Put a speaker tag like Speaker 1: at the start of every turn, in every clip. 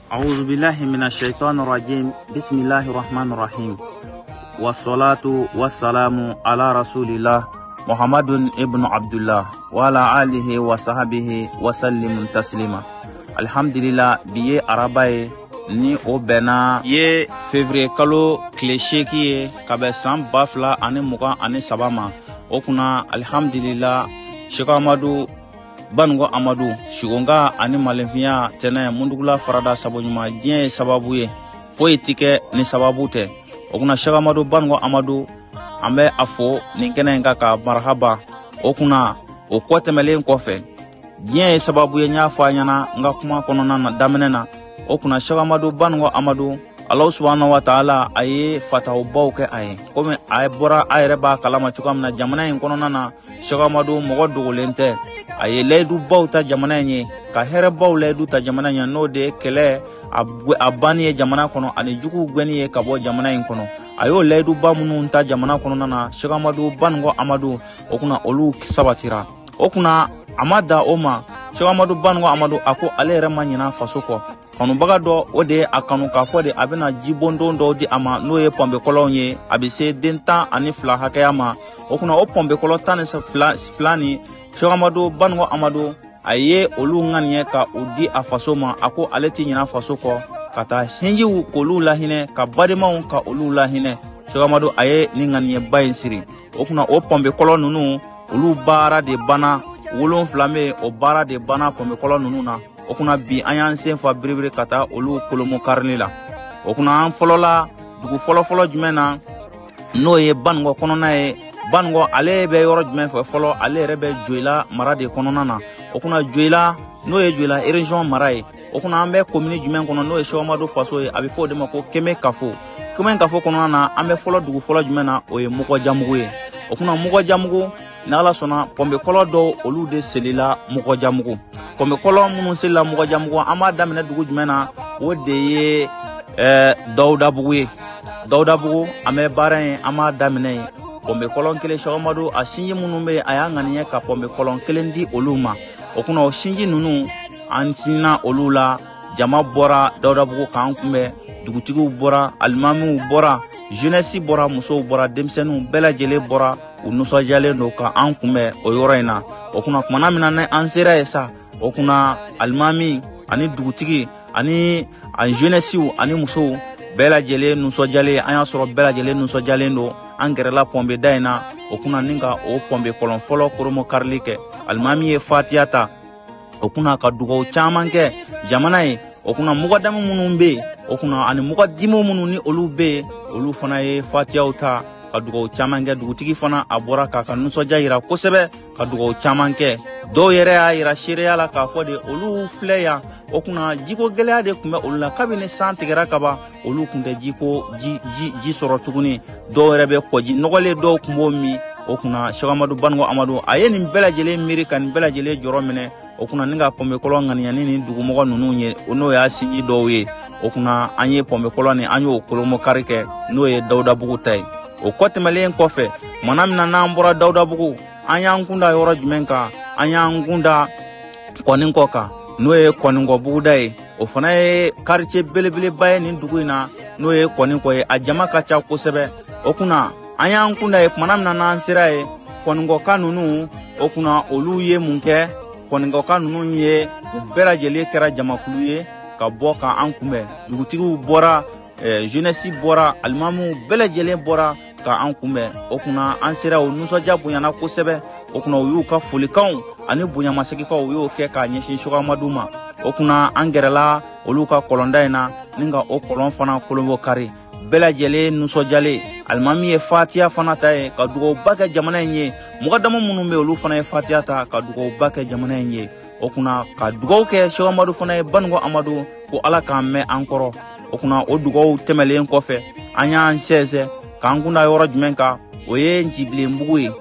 Speaker 1: أعوذ بالله من الشيطان الرجيم بسم الله الرحمن الرحيم والصلاة والسلام على رسول الله محمد ابن عبد الله وعلى آله وصحبه وسلم تسليما. الحمد لله بيه عرباي ni o bena ye février kalo kile sheki ye kabe san bafla ani mugan ani sabama okuna alhamdulillah Sheikh Amadu Bango Amadu shigonga ani malenfiya tena mundugula farada sabonyuma jien sababu ye foi tike ni sababu te okuna Sheikh Amadu Bango Amadu ambe afo ni kenenga ka marhaba okuna o kotemelen kofe jien sababu ye nyafa nyana nga kuma konona na damenena okuna Sheikh Amadu Bango Amadu Allah subhanahu wa ta'ala aye fataw bawke aye comme ay bora ayre ba kalama chukamna jamana en kono nana Sheikh Amadu mogo dogolente aye ledu bawta jamana nye ka here baw ledu ta jamana nya no de kele abani jamana kono ani jugu gweni ka bo jamana en kono ayo ledu ba munu ta jamana kono nana Sheikh Amadu Bango Amadu okuna olu kisabatira okuna amada oma Sheikh Amadu Bango Amadu ako alere manyina fasoko kanu baga do ode akanu ka fode abena jibondo ndo di ama no ye pombe kolonye abise denta ani fla hakayama okuna o pombe kolotane sa flani Sheikh Amadu Bango Amadu aye olu nganye ka udi afasoma ako aleti nyina fasoko kata hinji kolu lahine ka badema ka olu lahine Sheikh Amadu aye ni nganye bayin siri okuna o pombe kolonunu olu bara de bana wolon flame o bara de bana pombe kolonunu na okuna bi ayan senfa biribiri kata olu kolomo karni la okuna an folola dugu folo jumena no ye Bango konona ye Bango ale be yoro jumen folo ale rebe joila marade konona na okuna joila no ye joila region marai okuna ambe commune jumen kono no ye Sheikh Amadu faso ye abi fo de mako keme kafo konona na ambe folo dugu folo jumena o ye mugo jamugo ye okuna mugo jamugo na ala sona pombe kolo do olu de selila mugo jamugo pombe kolo munu selila mugo jamugo ama damene dugu jumena o de ye Dauda Bugu ame baran ama damene pombe kolo kele Sheikh Amadu a shinji munu be ayangani ka pombe kolo kele ndi oluma okuna o shinji nunu ansina olula jama bora Dauda Bugu kan kumbe dugutigu bora almamu bora jeunesse bora muso bora demsenu belajele bora unuso jale no ka an kumbe o yoroina okuna kumana minana ansera esa okuna almami ani dugutigi ani an jeunesse ani muso belajele nuso jale anya soro belajele nuso jale no angerela pombe daina okuna ninga o pombe kolon folo koromo karlike almami e fatiyata okuna ka dugo chamanke jamana yi okuna mugadamu munumbe okuna ani mugadimu mununi olube olu fana ye fatiya uta ka dugo chamanke dugutigi fana abora ka nuso jaira kosebe ka dugo chamanke do yere ya ira shiriya la ka fode olu fleya okuna jiko gelya de kumbe olu kabine santigera kaba olu kunde ji soro tuguni do yere be koji nogole do kumbo mi okuna Sheikh Amadu Bango Amadu ayeni belajele mirika ni belajele joromene okuna ninga pombe kolon ngani ni dugu mogo nunu nye ono ya sinji dowe okuna anye pombe kolon ni anyo kolomo karike no ye Dauda Bugu tay o kote malen kofe manamina na mbora Dauda Bugu anya ngunda yoro jumenka anya ngunda koninkoka no ye koningo Bugu dai o fana ye quartier belebele baye ni dugu ina no ye koninko ye ajama ka cha kosebe okuna anya ngunda ye manamina na ansira ye koningo kanunu okuna olu ye munke koningo kanunu ye berajele kera jamakulu ye ka bo ka an kumbe dugutigu bora jeunesse bora almamu belajele bora ka an kumbe okuna ansira o nuso jabunyana kosebe okuna uyu ka folikan ani bunya masakika uyu ke ka nyeshin Sheikh Amadu ma okuna angerela olu ka kolonda ina ninga o kolon fana kolombo kari belajele nuso jale almami e fatiya fana tay ka dugo baka jamana nye mugadamu munumbe olu fana e fatiya ta ka dugo baka jamana nye okuna ka dugo ke Sheikh Amadu fana e Bango Amadu ko ala ka me ankoro okuna o dugo temelen kofe anya anseze ka angunda yoro jumenka oye Njibilembugu ye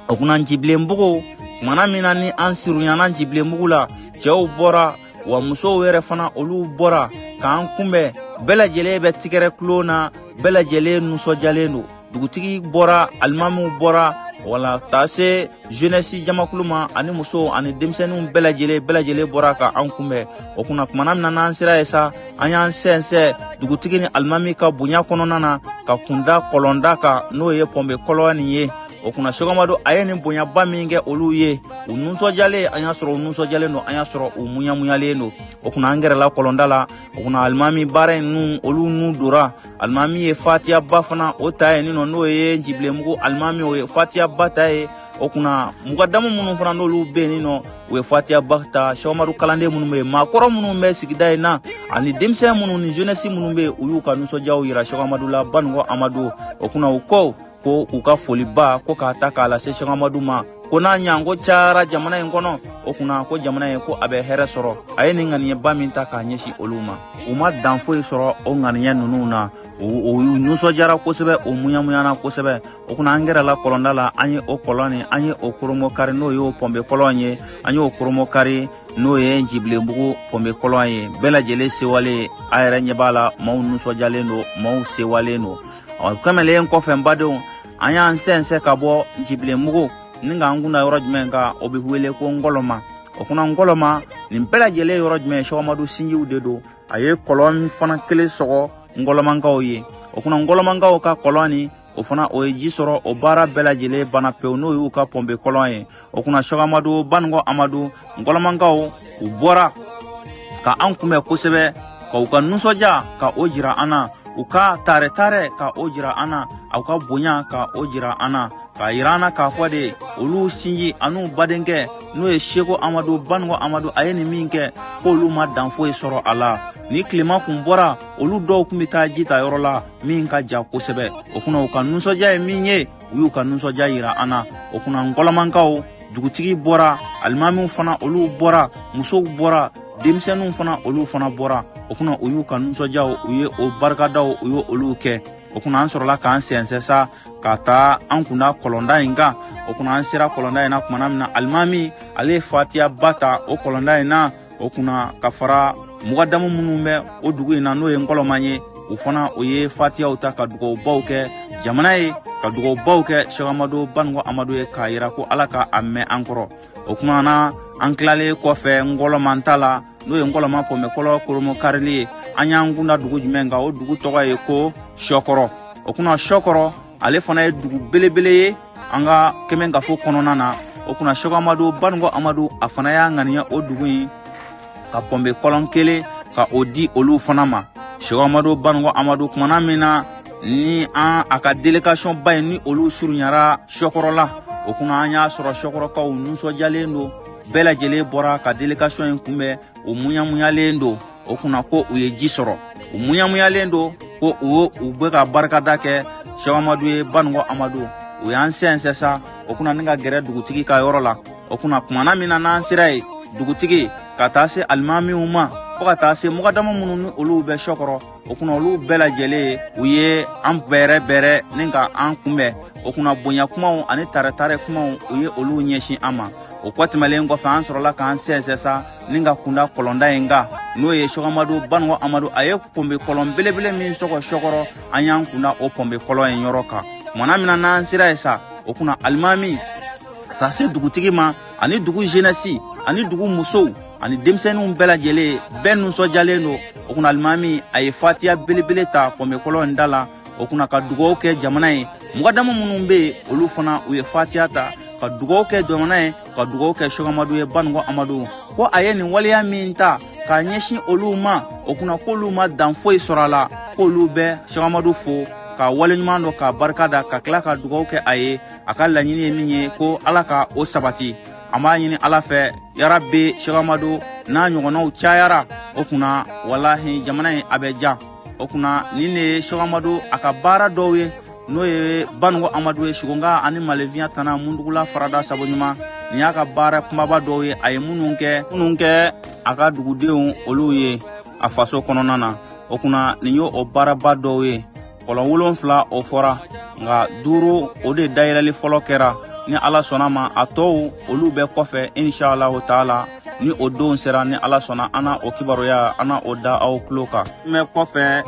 Speaker 1: okuna Njibilembugu mana mina ni ansirunyana Njibilembugu la jew bora wa muso were fana olu bora ka an kumbe belajele be tigere klona belajele nuso jaleno dugutigi bora almamu bora wala ta se jeunesse jamakuluma ani muso ani demsenu belajele boraka an kunbɛ o kuna kumana mina nan sira esa an sense dugutigi ni almami ka bonya kɔnɔna na ka kunda kolonda ka no ye pombe koloni ye o kuna Sogamadu aye ni bonya ba min kɛ olu ye u nusɔjale an y'a sɔrɔ u nusɔjalen no an y'a sɔrɔ u muɲamuɲalen no o kuna an gɛrɛla kolonda la o kuna almami baara nu olu nu dora almami ye fatiya ba fana o ta ye nino n'o ye jibilemugu almami o ye fatiya ba ta ye o kuna mugadamu minnu fana n'olu be nino u ye fatiya ba ta Sogamadu kalanden minnu be maakɔrɔ minnu be sigida in na ani denmisɛn minnu ni jeunesse minnu be u y'u ka nusɔjaw yira Sogamadu la Banugo Amadu o kuna u ko k'u ka foliba ko k'a ta k'a lase Sogamadu ma ko n'a ɲa ko cayara jamana in kɔnɔ o kuna ko jamana in ko a bɛ hɛrɛ sɔrɔ a ye nin ŋaniyɛba min ta k'a ɲɛsin olu ma u ma dan foyi sɔrɔ o ŋaniyɛ ninnu na u nusɔjara kosɛbɛ o muɲamuɲana kosɛbɛ o kuna an gɛrɛla kɔlɔnda la an ye o kɔlɔn an ye o koromo kari n'o ye o pɔnbe kɔlɔn ye an ye o koromo kari n'o ye jibilenbugu pɔnbe kɔlɔn ye bɛɛ lajɛlen sewale a yɛrɛ ɲɛ b'a la maaw nusɔjalen don maaw sewalen don kɛmɛlen kɔfɛ n badenw an y'an sɛnsɛ ka bɔ jibilenmugu ni k'an kunda yɔrɔ jumɛn kan o bɛ wele ko Ngɔlɔma o kuna Ngɔlɔma nin bɛɛ lajɛlen yɔrɔ jumɛn Sogamadu sinjiw de don a ye kɔlɔn fana kelen sɔgɔ Ngɔlɔmankaw ye o kuna Ngɔlɔmankaw ka kɔlɔn ni o fana o ye ji sɔrɔ o baara bɛɛ lajɛlen bana pewu n'o y'u ka pɔnbe kɔlɔn ye o kuna Sogamadu Banugo Amadu Ngɔlɔmankaw u bɔra ka an kunbɛn kosɛbɛ ka u ka nusɔja ka o jira an na u ka tare ka o jira an na aw ka bonya ka o jira an na ka yira an na k'a fɔ de olu sinji an'u badenkɛ n'o ye Seko Amadu Banugo Amadu a ye nin min kɛ k'olu ma dan foyi sɔrɔ a la ni tilema kun bɔra olu dɔw kun bɛ taa ji ta yɔrɔ la min ka ja kosɛbɛ o kuna u ka nusɔja ye min ye u y'u ka nusɔja yira an na o kuna Ngɔlɔmankaw dugutigi bɔra alimamiw fana olu bɔra musow bɔra denmisɛnninw fana olu fana bɔra o kuna u y'u ka nusɔjaw u ye o barikadaw u ye olu kɛ o kuna an sɔrɔla k'an sɛnsɛn sa ka taa an kunda kɔlɔnda in kan o kuna an sera kɔlɔnda in na kumana min na alimami ale ye fatiya ba ta o kɔlɔnda in na o kuna ka fara mugadamu minnu bɛ o dugu in na n'o ye Ngɔlɔma ye u fana u ye fatiyaw ta ka dugawubaw kɛ jamana ye ka dugawubaw kɛ Sogamadu Banugo Amadu ye k'a yira ko Ala ka a mɛn an kɔrɔ o kuma na an tilalen kɔfɛ Ngɔlɔma ta la n'o ye Ngɔlɔma pɔnbe kɔlɔn koromo karili ye an y'an kunda dugu jumɛn kan o dugu tɔgɔ ye ko Sɔkɔrɔ o kuna Sɔkɔrɔ ale fana ye dugu belebele ye an ka kɛmɛ gafo kɔnɔna na o kuna Sogamadu Banugo Amadu a fana y'a ŋaniya o dugu in ka pɔnbe kɔlɔn kelen ka o di olu fana ma Sogamadu Banugo Amadu kumana min na ni a ka délégation ba ye ni olu surunyara Sɔkɔrɔ la o kuna an y'a sɔrɔ Sɔkɔrɔkaw nusɔjalen don bɛɛ lajɛlen bɔra ka délégation in kunbɛn u muɲamuɲalen don o kuna ko u ye ji sɔrɔ u muɲamuɲalen don ko u bɛ ka barikada kɛ Sogamadu ye Banugo Amadu u y'an sɛnsɛn sa o kuna ni ka gɛrɛ dugutigi ka yɔrɔ la o kuna kumana min na n'an sera ye dugutigi ka taa se alimamiw ma fo ka taa se mugadamu minnu ni olu bɛ Sɔkɔrɔ o kuna olu bɛɛ lajɛlen u ye an bɛrɛ ni ka an kunbɛn o kuna bonya kumaw ani tare kumaw u ye olu ɲɛsin an ma o kɔ tɛmɛlen kɔfɛ an sɔrɔla k'an sɛnsɛn sa ni ka kunda kɔlɔnda in kan n'o ye Sogamadu Banugo Amadu a ye pɔnbe kɔlɔn belebele min sɔgɔ Sɔkɔrɔ an y'an kunda o pɔnbe kɔlɔn in yɔrɔ kan kumana min na n'an sera ye sa o kuna alimami ka taa se dugutigi ma ani dugu jeunesse ani dugu musow ani denmisɛnninw bɛɛ lajɛlen bɛɛ nusɔjalen don o kuna alimami a ye fatiya belebele ta pɔnbe kɔlɔn in da la o kuna ka dugawu kɛ jamana ye mugadamu minnu bɛ yen olu fana u ye fatiya ta ka dugawu kɛ jamana ye ka dugawu kɛ Sogamadu ye Banugo Amadu ko a ye nin waleya min ta k'a ɲɛsin olu ma o kuna k'olu ma dan foyi sɔrɔ a la k'olu bɛ Sogamadu fo ka waleɲuman dɔ ka barika da ka tila ka dugawu kɛ a ye a ka laɲini ye min ye ko Ala ka o sabati an b'a ɲini Ala fɛ yarabi Sogamadu n'a ɲɔgɔnnaw cayara o kuna walahi jamana in a bɛ ja o kuna nin de ye Sogamadu a ka baara dɔw ye n'o ye Banugo Amadu ye Sogonga ani Maleviya Tana Mundugula Farada Saboɲuman nin y'a ka baara kumaba dɔw ye a ye minnu kɛ a ka dugudenw olu ye a faso kɔnɔna na o kuna nin y'o baaraba dɔw ye kɔlɔn 7 o fɔra nka 5 o de dayɛlɛli fɔlɔ kɛra ni Ala sɔnna ma a tɔw olu bɛ kɔfɛ inshallah taala ni o don sera ni Ala sɔnna ana o kibaruya ana o da aw tulo kan mɛ kɔfɛ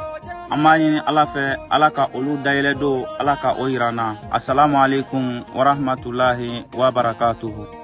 Speaker 1: amani ala fɛ ala ka olu dayɛlɛ do ala ka o yirana. Assalamu alaikum wa rahmatullahi wa barakatuhu.